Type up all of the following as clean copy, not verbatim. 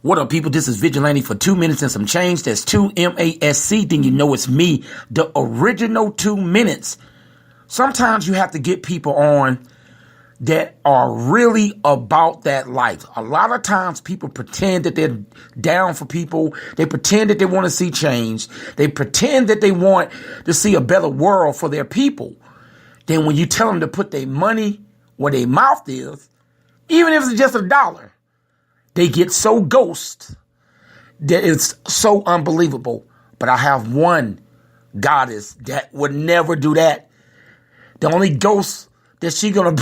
What up, people? This is Vigilante for 2 minutes and some change. That's 2 MASC. Then you know it's me, the original 2 minutes. Sometimes you have to get people on that are really about that life. A lot of times people pretend that they're down for people. They pretend that they want to see change. They pretend that they want to see a better world for their people. Then when you tell them to put their money where their mouth is, even if it's just $1, they get so ghost that it's so unbelievable. But I have one goddess that would never do that. The only ghost that she gonna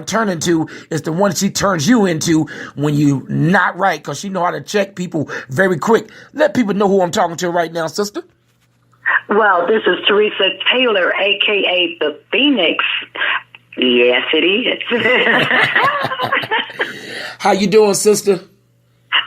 turn into is the one she turns you into when you not right, because she know how to check people very quick. Let people know who I'm talking to right now, sister. Well, this is Theresa Taylor, a.k.a. the Phoenix. Yes, it is. How you doing, sister?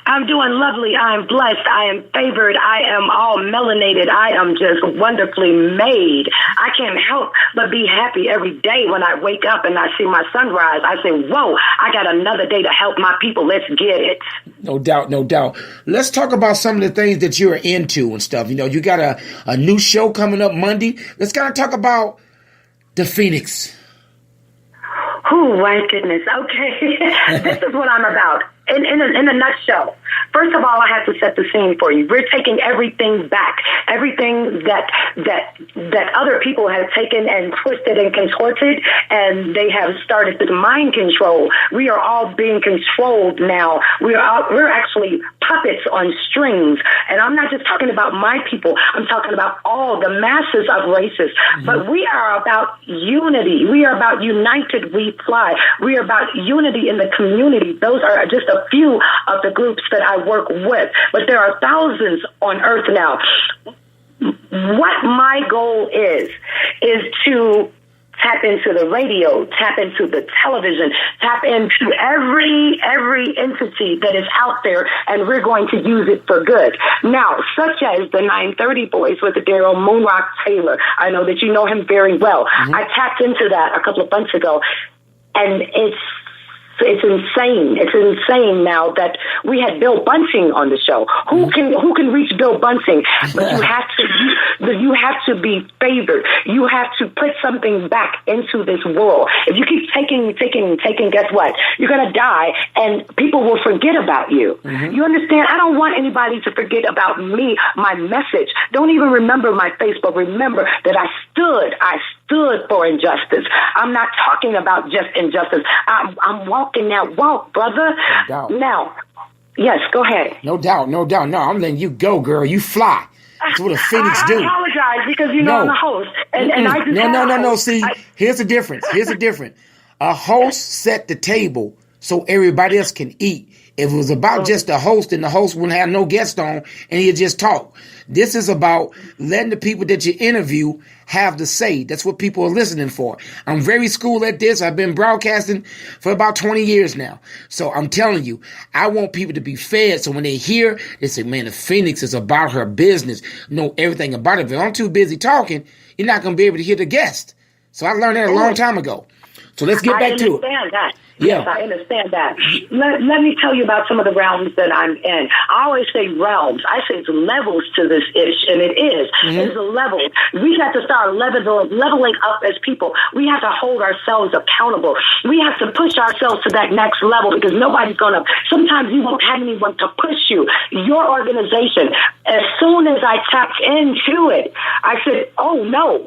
I'm doing lovely. I'm blessed. I am favored. I am all melanated. I am just wonderfully made. I can't help but be happy every day when I wake up and I see my sunrise. I say, whoa, I got another day to help my people. Let's get it. No doubt, no doubt. Let's talk about some of the things that you're into and stuff. You know, you got a new show coming up Monday. Let's kind of talk about the Phoenix. Oh, my goodness. Okay. This is what I'm about. In a nutshell, first of all, I have to set the scene for you. We're taking everything back, everything that other people have taken and twisted and contorted, and they have started this mind control. We are all being controlled now. We're actually puppets on strings, and I'm not just talking about my people. I'm talking about all the masses of races. Mm-hmm. But we are about unity. We are about united we fly. We are about unity in the community. Those are just a few of the groups that I work with, but there are thousands on earth now. What my goal is to tap into the radio, tap into the television, tap into every entity that is out there, and we're going to use it for good. Now, such as the 930 Boys with Daryl Moonrock Taylor. I know that you know him very well. Mm-hmm. I tapped into that a couple of months ago, and it's insane. It's insane now that we had Bill Bunting on the show. Who can reach Bill Bunting? But you have to be favored. You have to put something back into this world. If you keep taking, guess what? You're gonna die, and people will forget about you. Mm-hmm. You understand? I don't want anybody to forget about me, my message. Don't even remember my face, but remember that I stood for injustice. I'm not talking about just injustice. I'm walking that walk, brother. No doubt. Now, yes, go ahead. No doubt. No, I'm letting you go, girl. You fly. That's what a Phoenix do. I apologize because I'm the host. And I just No. See, here's the difference. A host set the table so everybody else can eat. If it was about just the host, then the host wouldn't have no guest on and he'd just talk. This is about letting the people that you interview have the say. That's what people are listening for. I'm very school at this. I've been broadcasting for about 20 years now. So I'm telling you, I want people to be fed. So when they hear, they say, man, the Phoenix is about her business. Know everything about it. If I'm too busy talking, you're not going to be able to hear the guest. So I learned that a long time ago. So let's get back to it. I understand that. Yeah. Yes, I understand that. Let me tell you about some of the realms that I'm in. I always say realms. I say it's levels to this ish, and it is. Mm-hmm. It's a level. We have to start leveling up as people. We have to hold ourselves accountable. We have to push ourselves to that next level because nobody's going to. Sometimes you won't have anyone to push you. Your organization. As soon as I tapped into it, I said, "Oh no,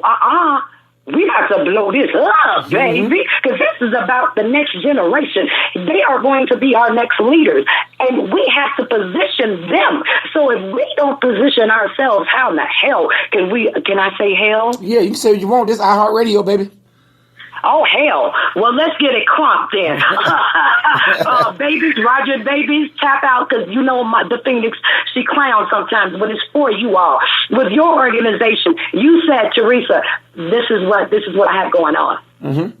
we have to blow this up, baby, because this is about the next generation. They are going to be our next leaders, and we have to position them. So if we don't position ourselves, how in the hell can I say hell? Yeah, you can say what you want. This iHeartRadio, baby. Oh, hell. Well, let's get it crunk then. Babies, Roger, babies, tap out, because you know the Phoenix, she clowns sometimes, but it's for you all. With your organization, you said, Theresa, this is what I have going on. Mm-hmm.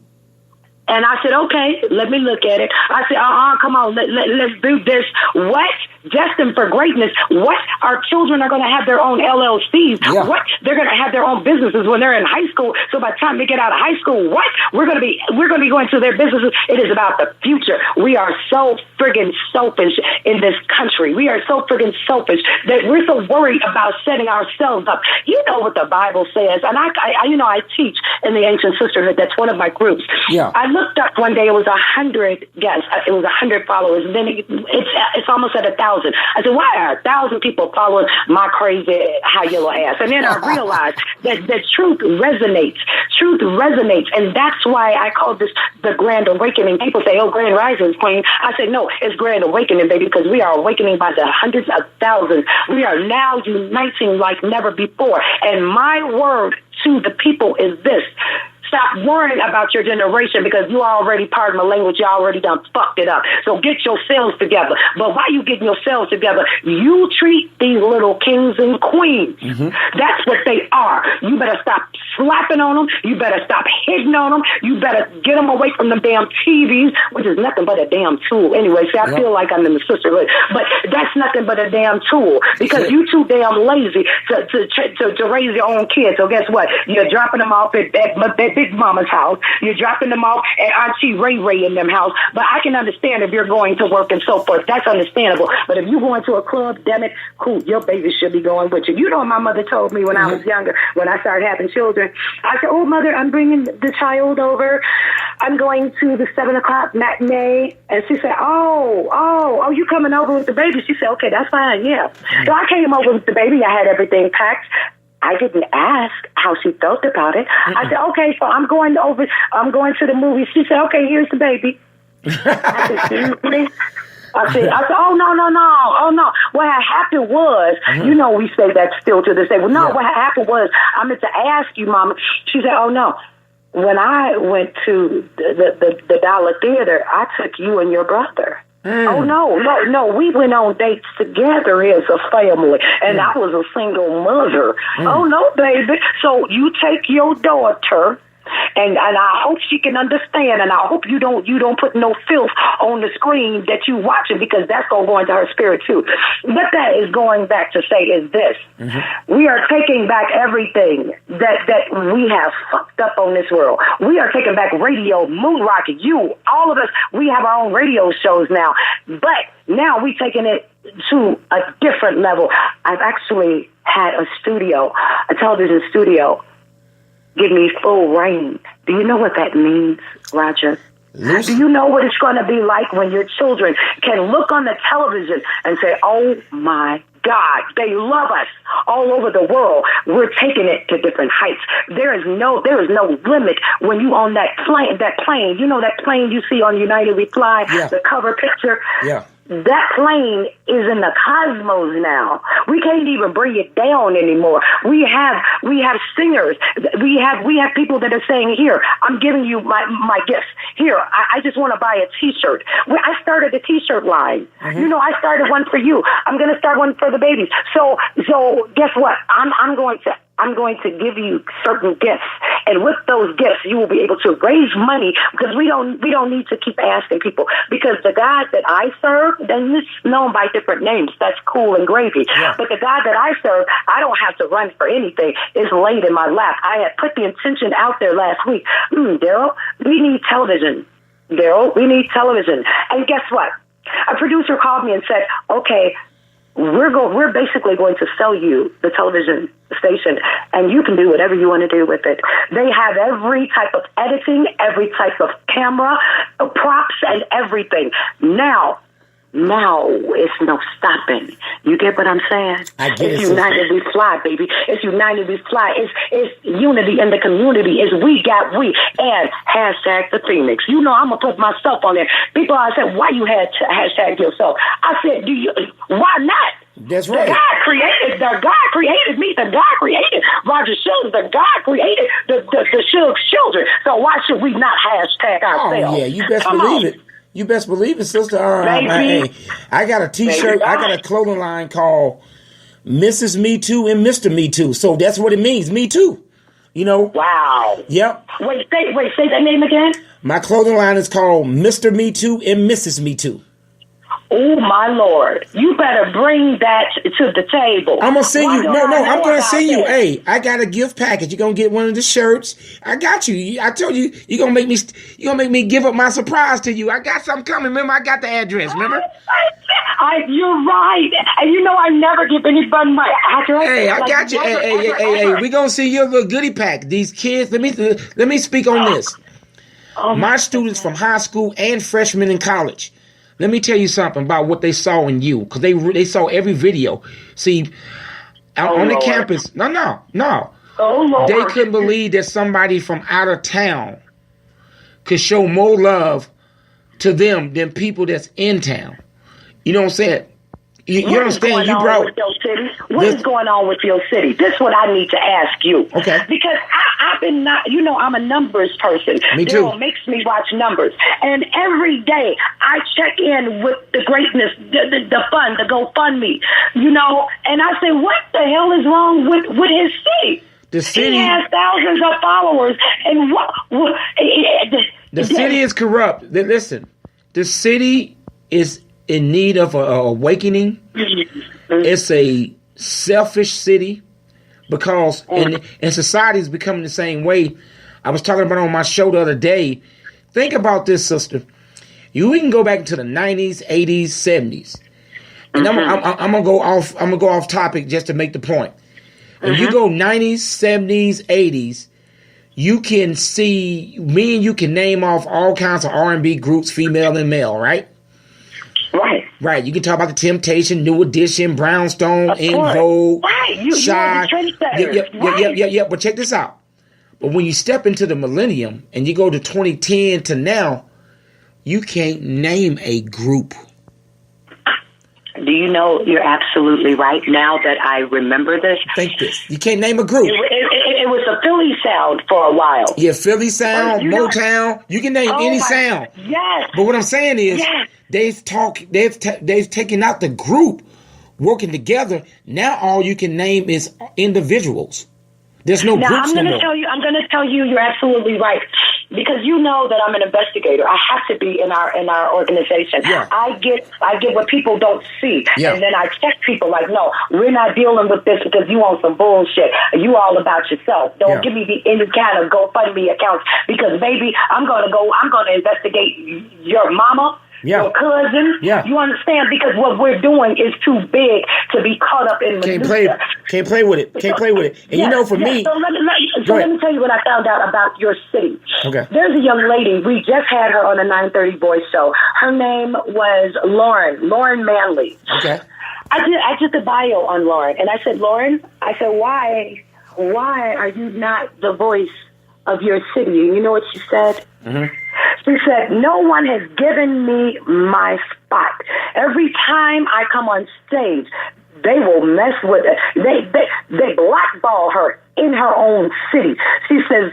And I said, okay, let me look at it. I said, come on, let's do this. What? destined for greatness. What? Our children are going to have their own LLCs. Yeah. What? They're going to have their own businesses when they're in high school. So by the time they get out of high school, what? We're going to be going to their businesses. It is about the future. We are so friggin' selfish in this country. We are so friggin' selfish that we're so worried about setting ourselves up. You know what the Bible says, and I teach in the Ancient Sisterhood. That's one of my groups. Yeah. I looked up one day. It was 100 guests. It was 100 followers. And then it's almost at 1,000. I said, why are 1,000 people following my crazy high yellow ass? And then I realized that truth resonates. Truth resonates, and that's why I call this the Grand Awakening. People say, "Oh, Grand Rising, Queen." I say, no, it's Grand Awakening, baby, because we are awakening by the hundreds of thousands. We are now uniting like never before. And my word to the people is this: stop worrying about your generation, because you already, pardon my language, you already done fucked it up. So get yourselves together. But while you getting yourselves together, you treat these little kings and queens. That's what they are. You better stop slapping on them. You better stop hitting on them. You better get them away from the damn TVs, which is nothing but a damn tool. Anyway, see, I feel like I'm in the sisterhood, but that's nothing but a damn tool, because you too damn lazy to raise your own kids. So guess what? You're dropping them off at Big Mama's house. You're dropping them off at Auntie Ray Ray in them house. But I can understand if you're going to work and so forth. That's understandable. But if you're going to a club, damn it, cool, your baby should be going with you. You know what my mother told me when I was younger, when I started having children? I said, oh, mother, I'm bringing the child over. I'm going to the 7 o'clock matinee. And she said, oh, you coming over with the baby? She said, okay, that's fine, yeah. So I came over with the baby. I had everything packed. I didn't ask how she felt about it. I said, okay, so I'm going to the movie. She said, okay, here's the baby. I said, seriously? I said, oh, no. What had happened was, you know, we say that still to this day. Well, no, what happened was, I meant to ask you, Mama. She said, oh, no. When I went to the Dollar Theater, I took you and your brother. Oh, no. We went on dates together as a family, and I was a single mother. Oh, no, baby. So you take your daughter, and I hope she can understand, and I hope you don't put no filth on the screen that you watching, because that's going to go into her spirit too. What that is going back to say is this: we are taking back everything that we have fucked up on this world. We are taking back radio, moon rocket, you, all of us. We have our own radio shows now, but now we're taking it to a different level. I've actually had a television studio, give me full reign. Do you know what that means, Roger? Do you know what it's going to be like when your children can look on the television and say, oh my God, they love us all over the world. We're taking it to different heights. There is no limit when you on that plane. You know that plane you see on United We Fly, the cover picture? Yeah. That plane is in the cosmos now. We can't even bring it down anymore. We have singers. We have people that are saying, here, I'm giving you my gifts. Here, I just want to buy a T-shirt. I started a T-shirt line. You know, I started one for you. I'm going to start one for the babies. So guess what? I'm going to give you certain gifts, and with those gifts, you will be able to raise money, because we don't need to keep asking people, because the God that I serve, then it's known by different names. That's cool and gravy. Yeah. But the God that I serve, I don't have to run for anything. It's laid in my lap. I had put the intention out there last week. Daryl, we need television. Daryl, we need television. And guess what? A producer called me and said, okay, we're basically going to sell you the television station, and you can do whatever you want to do with it. They have every type of editing, every type of camera, props, and everything. Now it's no stopping. You get what I'm saying? I get it's United We Fly, baby. It's United We Fly. It's unity in the community. It's we got we. And hashtag the Phoenix. You know, I'm going to put myself on there. People are saying, why you had to hashtag yourself? I said, why not? That's right. The God created me. The God created Roger Shuggs. The God created the Shuggs children. So why should we not hashtag ourselves? Oh, yeah, you best believe it. You best believe it, sister. I got a T-shirt. I got a clothing line called Mrs. Me Too and Mr. Me Too. So that's what it means, Me Too. You know? Wow. Yep. Wait, say that name again? My clothing line is called Mr. Me Too and Mrs. Me Too. Oh my Lord! You better bring that to the table. I'm gonna send you. No, I'm gonna send you. That? Hey, I got a gift package. You're gonna get one of the shirts. I got you. I told you you're gonna make me. You're gonna make me give up my surprise to you. I got something coming. Remember, I got the address. Remember? You're right. And you know I never give anybody my address. Hey, I got you. Hey. We gonna see your little goodie pack. These kids. Let me speak on this. My students from high school and freshmen in college. Let me tell you something about what they saw in you, because they saw every video. See, on the campus, no. Oh, Lord. They couldn't believe that somebody from out of town could show more love to them than people that's in town. You know what I'm saying? You understand? You brought. What is going on with your city? This is what I need to ask you. Okay. Because I've been I'm a numbers person. Me too. Daryl makes me watch numbers, and every day I check in with the greatness, the fun, the GoFundMe. And I say, what the hell is wrong with his city? The city he has thousands of followers, and the city is corrupt. Listen, the city is in need of an awakening. It's a selfish city because and society is becoming the same way. I was talking about on my show the other day. Think about this, sister. We can go back into the 90s, 80s, 70s, and I'm gonna go off. I'm gonna go off topic just to make the point. If you go 90s, 70s, 80s, you can see me and you can name off all kinds of R&B groups, female and male, right? Right. You can talk about the Temptation, New Edition, Brownstone, In Vogue, Shy. Yep. But check this out. But when you step into the millennium and you go to 2010 to now, you can't name a group. Do you know, you're absolutely right. Now that I remember this. Think this. You can't name a group. It was a Philly sound for a while. Yeah, Philly sound, Motown. You can name any sound. Yes. But what I'm saying is, they've taken out the group working together. Now all you can name is individuals. There's no groups no more. I'm going to tell you, you're absolutely right. Because you know that I'm an investigator. I have to be in our organization. Yeah. I get what people don't see. Yeah. And then I check people like, no, we're not dealing with this because you want some bullshit. You all about yourself. Don't give me any kind of GoFundMe accounts because baby, I'm gonna investigate your mama. Your cousin, you understand? Because what we're doing is too big to be caught up in. Can't play with it. And you know, for me, so let me tell you what I found out about your city. Okay. There's a young lady. We just had her on the 9:30 Boys Show. Her name was Lauren Manley. Okay. I did the bio on Lauren, and I said, Lauren, why are you not the voice of your city? And you know what she said? Mm-hmm. She said, no one has given me my spot. Every time I come on stage, they will mess with it. They blackball her in her own city. She says,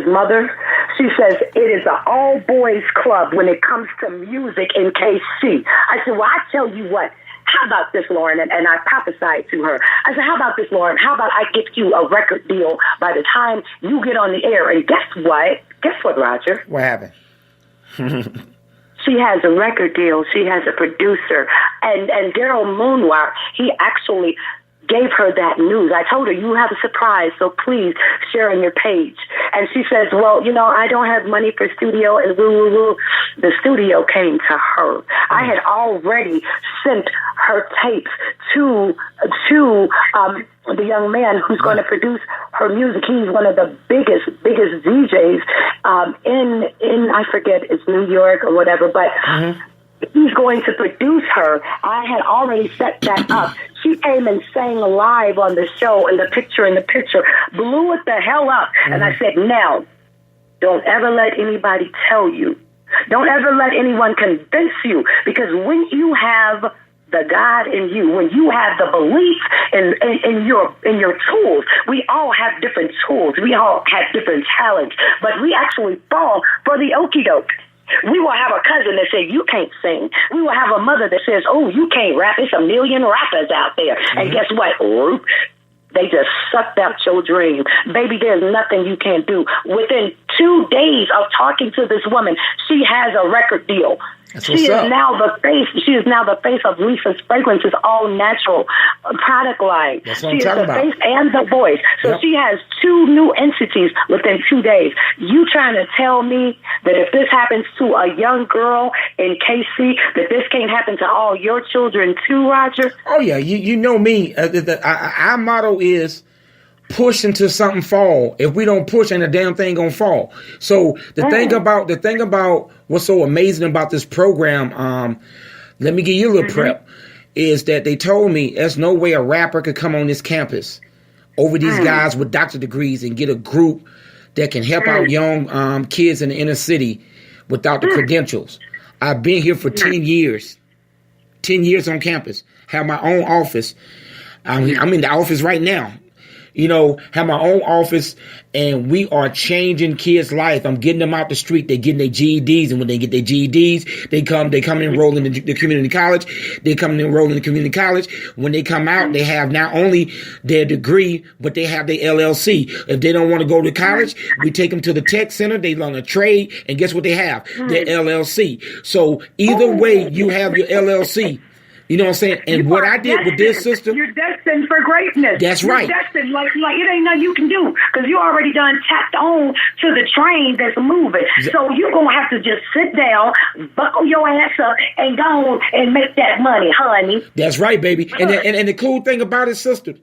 Mother, she says, it is an all-boys club when it comes to music in KC. I said, well, I tell you what. How about this, Lauren? And I prophesied to her. I said, how about this, Lauren? How about I get you a record deal by the time you get on the air? And guess what? Roger? What happened? She has a record deal. She has a producer. And Daryl Moonwire, he actually gave her that news. I told her, you have a surprise, so please share on your page. And she says, well, I don't have money for studio and woo. The studio came to her. I had already sent her tapes to the young man who's going to produce her music. He's one of the biggest DJs in I forget, it's New York or whatever, but he's going to produce her. I had already set that up. She came and sang live on the show, and the picture blew it the hell up. And I said, now, don't ever let anybody tell you. Don't ever let anyone convince you, because when you have the God in you, when you have the belief in your tools, we all have different tools. We all have different talents, but we actually fall for the okie doke. We will have a cousin that says, you can't sing. We will have a mother that says, oh, you can't rap. There's a million rappers out there. And guess what? They just sucked out your dream. Baby, there's nothing you can't do. Within 2 days of talking to this woman, she has a record deal. That's She what's is up. now the face. She is now the face of Lisa's Fragrances, all natural product line. That's what She I'm is talking the about. face and the voice. So Yep. she has 2 new entities within 2 days. You trying to tell me that if this happens to a young girl in KC, that this can't happen to all your children too, Roger? Oh yeah, you know me. Our motto is push until something fall. If we don't push, ain't a damn thing gonna fall. So the thing about what's so amazing about this program, let me give you a little prep, is that they told me there's no way a rapper could come on this campus over these guys with doctor degrees and get a group that can help out young kids in the inner city without the credentials. I've been here for 10 years. 10 years on campus. Have my own office. I'm in the office right now. You know, have my own office, and we are changing kids' life. I'm getting them out the street. They're getting their GEDs, and when they get their GEDs, they come and enroll in the community college. They come and enroll in the community college. When they come out, they have not only their degree, but they have their LLC. If they don't want to go to college, we take them to the tech center. They learn a trade, and guess what they have? Their LLC. So either way, you have your LLC. You know what I'm saying? And what I did with this sister, you're destined for greatness. That's right. You're destined, like it ain't nothing you can do, because you already done tapped on to the train that's moving. So you're gonna have to just sit down, buckle your ass up, and go on and make that money, honey. That's right, baby. And the cool thing about it, sister,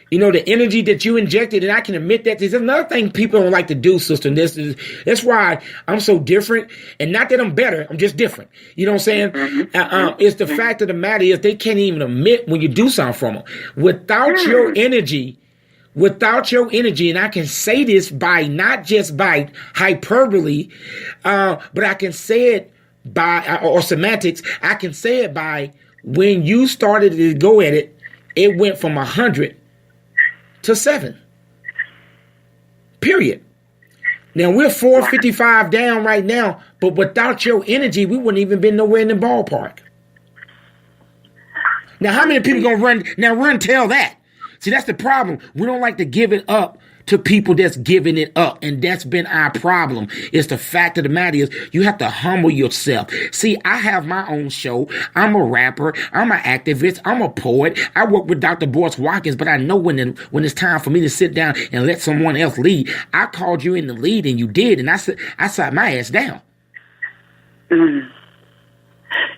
you know, the energy that you injected, and I can admit that there's another thing people don't like to do, sister. And that's why I'm so different. And not that I'm better, I'm just different. You know what I'm saying? It's the fact of the matter is they can't even admit when you do something from them. Without your energy, and I can say this by not just by hyperbole, but I can say it by, or semantics, I can say it by when you started to go at it, it went from 100 to 7. Period. Now we're 455 down right now, but without your energy, we wouldn't even been nowhere in the ballpark. Now, how many people gonna run? Now run, tell that. See, that's the problem. We don't like to give it up to people that's giving it up. And that's been our problem. It's the fact of the matter is you have to humble yourself. See, I have my own show. I'm a rapper. I'm an activist. I'm a poet. I work with Dr. Boris Watkins, but I know when it's time for me to sit down and let someone else lead. I called you in the lead and you did. And I sat my ass down. You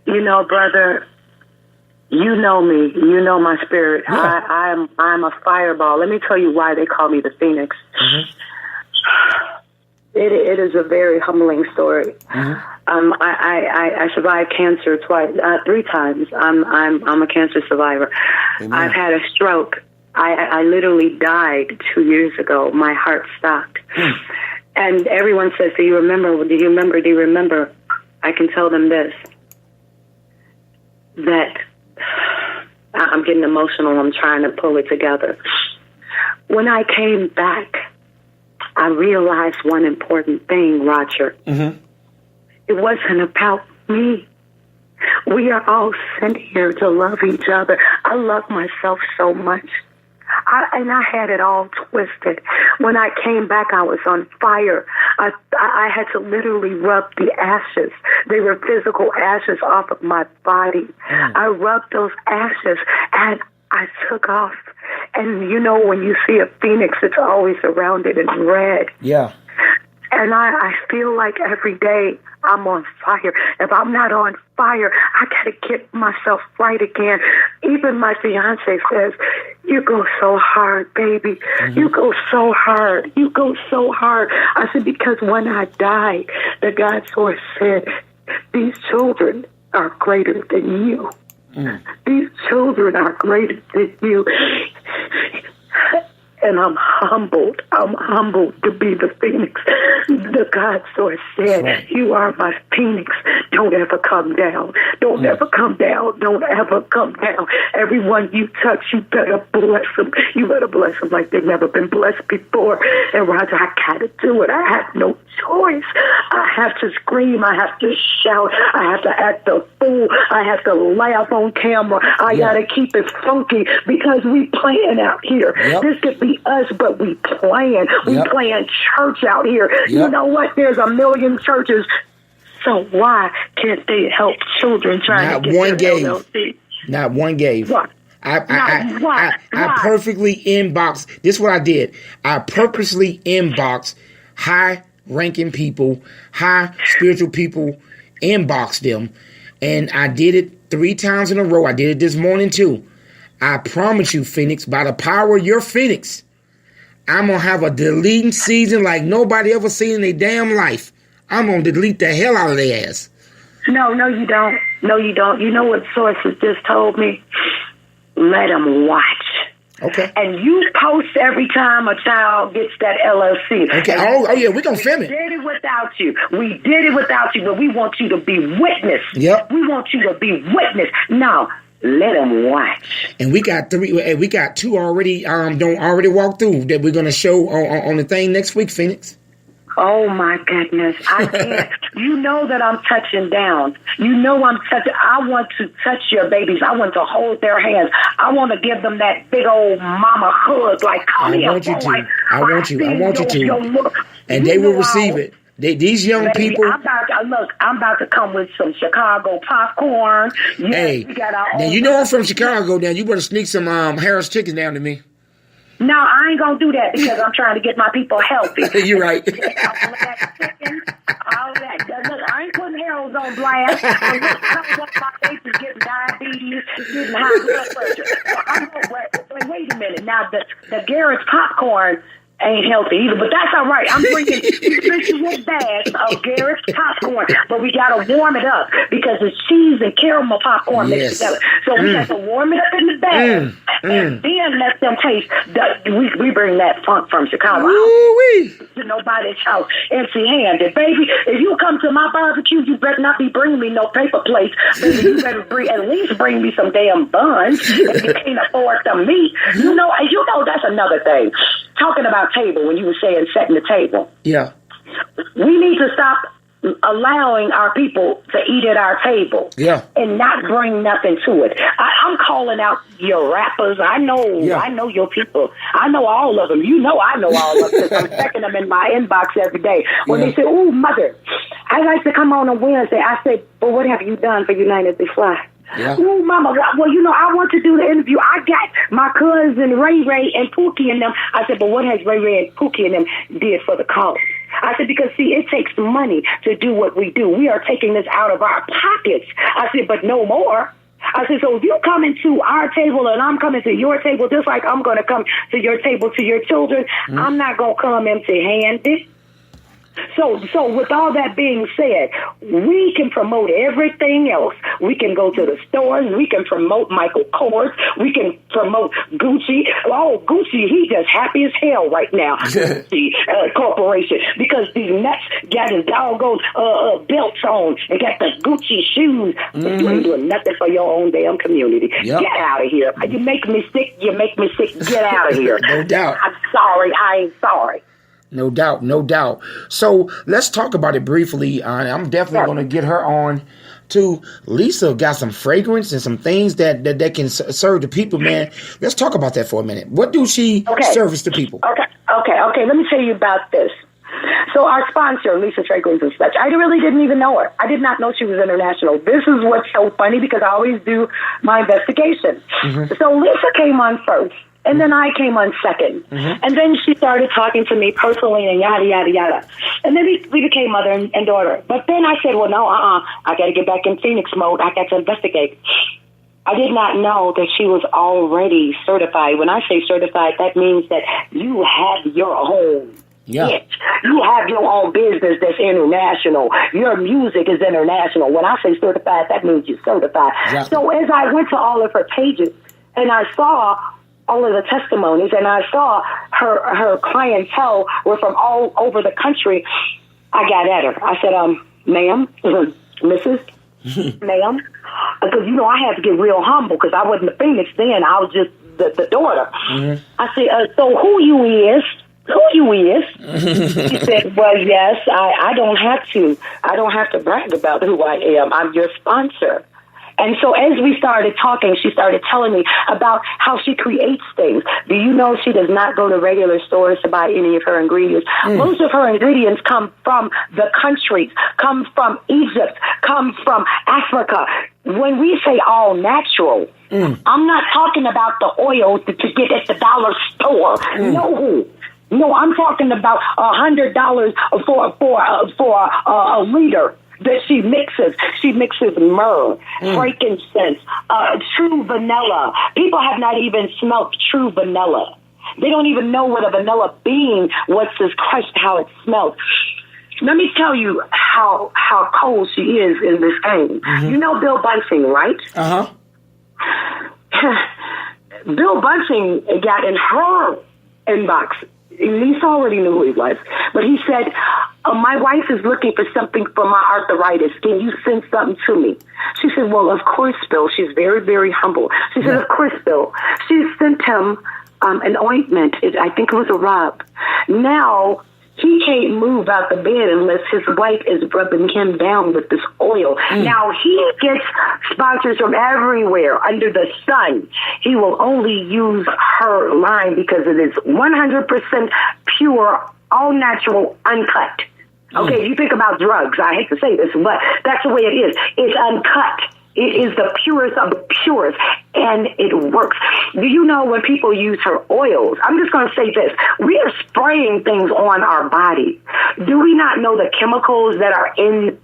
know, brother, you know me. You know my spirit. Yeah. I'm a fireball. Let me tell you why they call me the Phoenix. It is a very humbling story. I survived cancer 3 times. I'm a cancer survivor. Amen. I've had a stroke. I literally died 2 years ago. My heart stopped. And everyone says, do you remember? Do you remember? Do you remember? I can tell them this, that I'm getting emotional. I'm trying to pull it together. When I came back, I realized one important thing, Roger. It wasn't about me. We are all sent here to love each other. I love myself so much. And I had it all twisted. When I came back, I was on fire. I had to literally rub the ashes. They were physical ashes off of my body. I rubbed those ashes and I took off. And you know, when you see a phoenix, it's always surrounded in red. Yeah. And I feel like every day I'm on fire. If I'm not on fire, I got to get myself right again. Even my fiance says, you go so hard, baby. You go so hard. You go so hard. I said, because when I die, the God source said, these children are greater than you. These children are greater than you. And I'm humbled. I'm humbled to be the Phoenix. The God source said, you are my Phoenix. don't ever come down. Don't ever come down. Don't ever come down. Everyone you touch, you better bless them. You better bless them like they've never been blessed before. And Roger, I gotta do it. I have no choice. I have to scream. I have to shout. I have to act a fool. I have to laugh on camera. I gotta keep it funky because we playing out here. This could be us, but we playing. We playing church out here. You know what? There's a million churches. So why can't they help children trying to get their LLC? Not one gave. What? I perfectly inboxed. This is what I did. I purposely inboxed high-ranking people, high spiritual people, inboxed them, and I did it 3 times in a row. I did it this morning too. I promise you, Phoenix, by the power of your Phoenix, I'm going to have a deleting season like nobody ever seen in their damn life. I'm going to delete the hell out of their ass. No, you don't. No, you don't. You know what sources just told me? Let them watch. Okay. And you post every time a child gets that LLC. Okay. Oh yeah, we're going to film it. We did it without you. We did it without you, but we want you to be witness. Yep. We want you to be witness. Now, let them watch. And we got 3. We got 2 already. Don't already walk through that we're gonna show on the thing next week, Phoenix. Oh my goodness! I can't. You know that I'm touching down. You know I'm touching. I want to touch your babies. I want to hold their hands. I want to give them that big old mama hug. Like, come here, boy. I want you to. And they will receive it. These young people. I'm about to come with some Chicago popcorn. Hey, now you know I'm from Chicago. Now you better sneak some Harris chicken down to me. No, I ain't gonna do that because I'm trying to get my people healthy. You're right. All that chicken, all that. Look, I ain't putting Harold's on blast. My face is getting diabetes, getting high blood pressure. So wait a minute. Now the Garrett's popcorn ain't healthy either, but that's all right. I'm bringing visual bags of Garrett's popcorn, but we gotta warm it up because it's cheese and caramel popcorn mixed together. So we have to warm it up in the bag and then let them taste. We bring that funk from Chicago to nobody's house empty-handed, baby. If you come to my barbecue, you better not be bringing me no paper plates. Baby, you better at least bring me some damn buns. If you can't afford the meat, you know that's another thing. Talking about table, when you were saying setting the table. Yeah. We need to stop allowing our people to eat at our table. Yeah. And not bring nothing to it. I'm calling out your rappers. I know your people. I know all of them. You know I know all of them because I'm checking them in my inbox every day. When they say, "Ooh, mother, I'd like to come on Wednesday," I say, "Well, what have you done for United We Fly?" Yeah. Ooh, mama, well, I want to do the interview. I got my cousin Ray and Pookie and them. I said, but what has Ray and Pookie and them did for the cause? I said, because, see, it takes money to do what we do. We are taking this out of our pockets. I said, but no more. I said, so if you come into our table and I'm coming to your table, just like I'm going to come to your table to your children, I'm not going to come empty-handed. So with all that being said, we can promote everything else. We can go to the stores. We can promote Michael Kors. We can promote Gucci. Oh, Gucci, he just happy as hell right now. Gucci Corporation. Because these nuts got his doggone belts on and got the Gucci shoes. But you ain't doing nothing for your own damn community. Yep. Get out of here. You make me sick. You make me sick. Get out of here. No doubt. I'm sorry. I ain't sorry. No doubt, no doubt. So let's talk about it briefly. I'm definitely going to get her on too. Lisa got some fragrance and some things that can serve the people, man. Let's talk about that for a minute. What do she service to people? Okay. Let me tell you about this. So our sponsor, Lisa Fragrance and such, I really didn't even know her. I did not know she was international. This is what's so funny because I always do my investigation. So Lisa came on first. And then I came on second. And then she started talking to me personally and yada, yada, yada. And then we became mother and daughter. But then I said, well, no, I got to get back in Phoenix mode. I got to investigate. I did not know that she was already certified. When I say certified, that means that you have your own. Yeah. You have your own business that's international. Your music is international. When I say certified, that means you're certified. Exactly. So as I went to all of her pages and I saw all of the testimonies, and I saw her clientele were from all over the country, I got at her. I said, ma'am, Mrs. Ma'am, because I had to get real humble because I wasn't the Phoenix then. I was just the daughter. Mm-hmm. I said, so who you is? Who you is? She said, well, yes, I don't have to brag about who I am. I'm your sponsor. And so as we started talking, she started telling me about how she creates things. Do you know she does not go to regular stores to buy any of her ingredients? Most of her ingredients come from the countries, come from Egypt, come from Africa. When we say all natural, I'm not talking about the oil that you get at the dollar store. No, I'm talking about $100 for a liter that she mixes. She mixes myrrh, frankincense, true vanilla. People have not even smelled true vanilla. They don't even know what a vanilla bean, what's this crushed, how it smells. Let me tell you how cold she is in this game. You know Bill Bunting, right? Uh-huh. Bill Bunting got in her inbox. Lisa already knew who he was, but he said, my wife is looking for something for my arthritis. Can you send something to me? She said, well, of course, Bill. She's very, very humble. She said, of course, Bill. She sent him an ointment. I think it was a rub. Now, he can't move out the bed unless his wife is rubbing him down with this oil. Now, he gets sponsors from everywhere under the sun. He will only use her line because it is 100% pure, all natural, uncut. Okay, you think about drugs. I hate to say this, but that's the way it is. It's uncut. It is the purest of the purest, and it works. Do you know when people use her oils? I'm just going to say this. We are spraying things on our body. Do we not know the chemicals that are in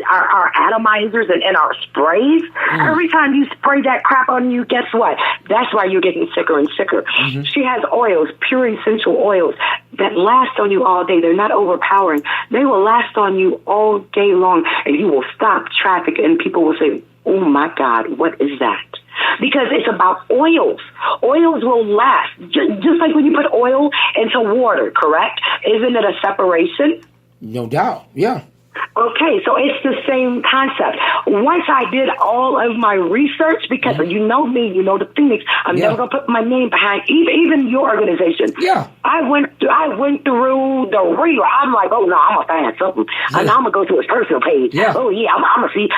our atomizers and in our sprays? Every time you spray that crap on you, guess what? That's why you're getting sicker and sicker. She has oils, pure essential oils, that last on you all day. They're not overpowering. They will last on you all day long, and you will stop traffic, and people will say, oh, my God, what is that? Because it's about oils. Oils will last. Just like when you put oil into water, correct? Isn't it a separation? No doubt, yeah. Okay, so it's the same concept. Once I did all of my research, because you know me, you know the Phoenix, I'm never going to put my name behind even your organization. Yeah. I went through the real. I'm like, oh, no, I'm going to find something. And I'm going to go to his personal page. Yeah. Oh, yeah, I'm going to see.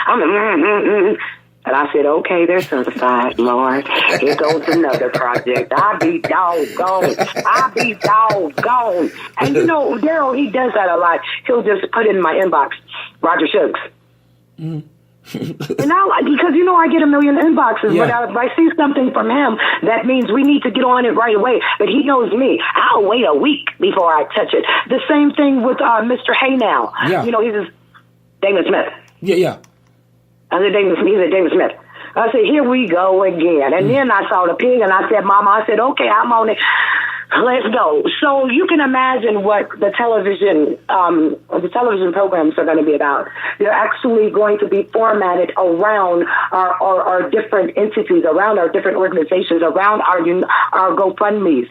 And I said, okay, they're certified, Lord. Here goes another project. I'll be doggone. And you know, Daryl, he does that a lot. He'll just put in my inbox, Roger Shuggs. And because, you know, I get a million inboxes, but if I see something from him, that means we need to get on it right away. But he knows me. I'll wait a week before I touch it. The same thing with Mr. Hay now. Yeah. You know, he's Damon Smith. Yeah. I said, David Smith. I said, here we go again. And then I saw the pig, and I said, Mama, I said, okay, I'm on it. Let's go. So you can imagine what the television programs are going to be about. They're actually going to be formatted around our different entities, around our different organizations, around our GoFundMes.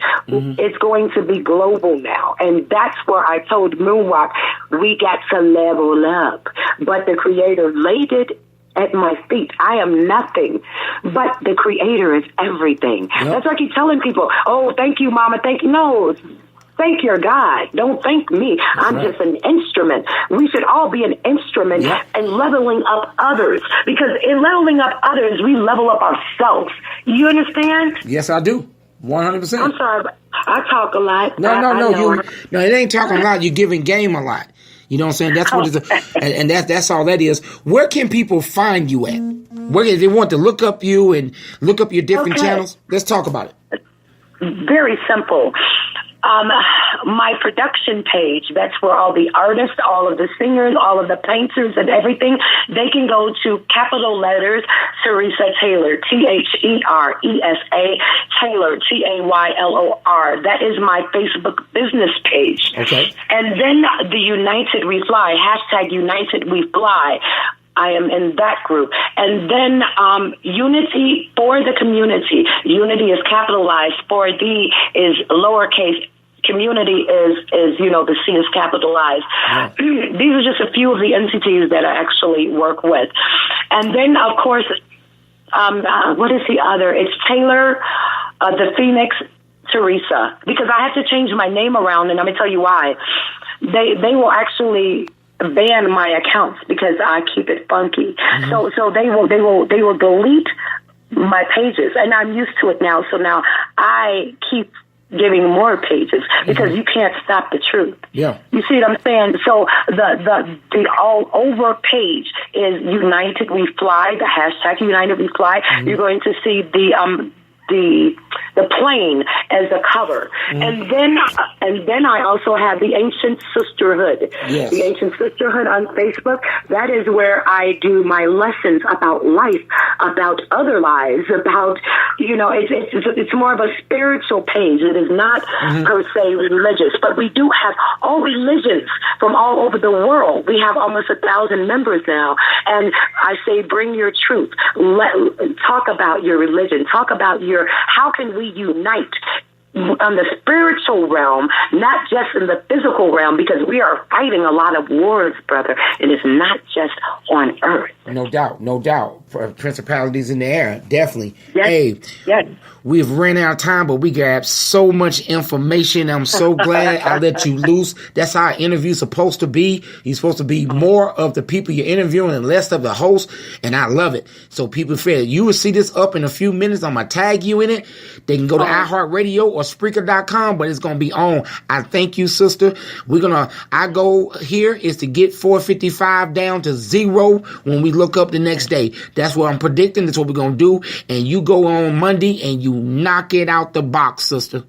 It's going to be global now. And that's where I told Moonwalk, we got to level up. But the Creator laid it at my feet. I am nothing, but the Creator is everything. That's why I keep telling people, oh, thank you, Mama, thank you. No, thank your God. Don't thank me. I'm just an instrument. We should all be an instrument in leveling up others, because in leveling up others, we level up ourselves. You understand? Yes, I do. 100%. I'm sorry, but I talk a lot. No, it ain't talking a lot. You're giving game a lot. You know what I'm saying? That's what it's, and that's all that is. Where can people find you at? Where if they want to look up you and look up your different channels? Let's talk about it. Very simple. My production page, that's where all the artists, all of the singers, all of the painters and everything, they can go to capital letters, Theresa Taylor, Theresa, Taylor, Taylor. That is my Facebook business page. Okay. And then the United We Fly, hashtag United We Fly. I am in that group. And then Unity for the community. Unity is capitalized. For the is lowercase community is the C is capitalized. Yeah. These are just a few of the entities that I actually work with. And then, of course, what is the other? It's Taylor, the Phoenix, Theresa. Because I had to change my name around, and let me tell you why. They will actually ban my accounts because I keep it funky. Mm-hmm. So they will delete my pages, and I'm used to it now. So now I keep giving more pages because you can't stop the truth. Yeah, you see what I'm saying? So the all over page is United We Fly. The hashtag United We Fly. Mm-hmm. You're going to see the plane as a cover. And then I also have the Ancient Sisterhood. Yes. The Ancient Sisterhood on Facebook. That is where I do my lessons about life, about other lives, about, it's more of a spiritual page. It is not per se religious, but we do have all religions from all over the world. We have almost 1,000 members now. And I say, bring your truth. Talk about your religion. Talk about how can we unite on the spiritual realm, not just in the physical realm, because we are fighting a lot of wars, brother. It is not just on earth. No doubt. Principalities in the air, definitely. Yes. Hey, yes. We've ran out of time, but we got so much information. I'm so glad I let you loose. That's how an interview's supposed to be. You're supposed to be more of the people you're interviewing and less of the host, and I love it. So people feel you will see this up in a few minutes. I'm going to tag you in it. They can go to iHeartRadio or Spreaker.com, but it's going to be on. I thank you, sister. Our goal here is to get 455 down to 0 when we look up the next day. That's what I'm predicting. That's what we're going to do. And you go on Monday and you knock it out the box, sister.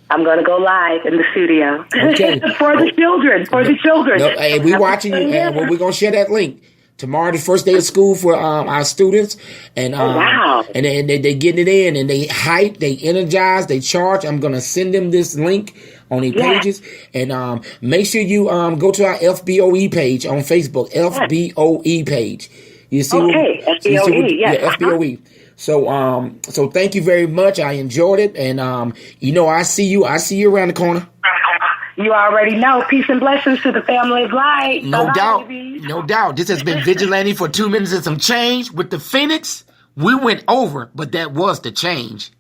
I'm going to go live in the studio. Okay. For the children. No, hey, we watching you, and we're going to share that link. Tomorrow, the first day of school for our students, and wow. And they getting it in, and they hype, they energize, they charge. I'm gonna send them this link on their pages, and make sure you go to our FBOE page on Facebook, FBOE page. You see? Okay, FBOE, yes. Yeah, FBOE. So thank you very much. I enjoyed it, and I see you around the corner. You already know. Peace and blessings to the family of light. No doubt. This has been Vigilante for 2 minutes and some change with the Phoenix. We went over, but that was the change.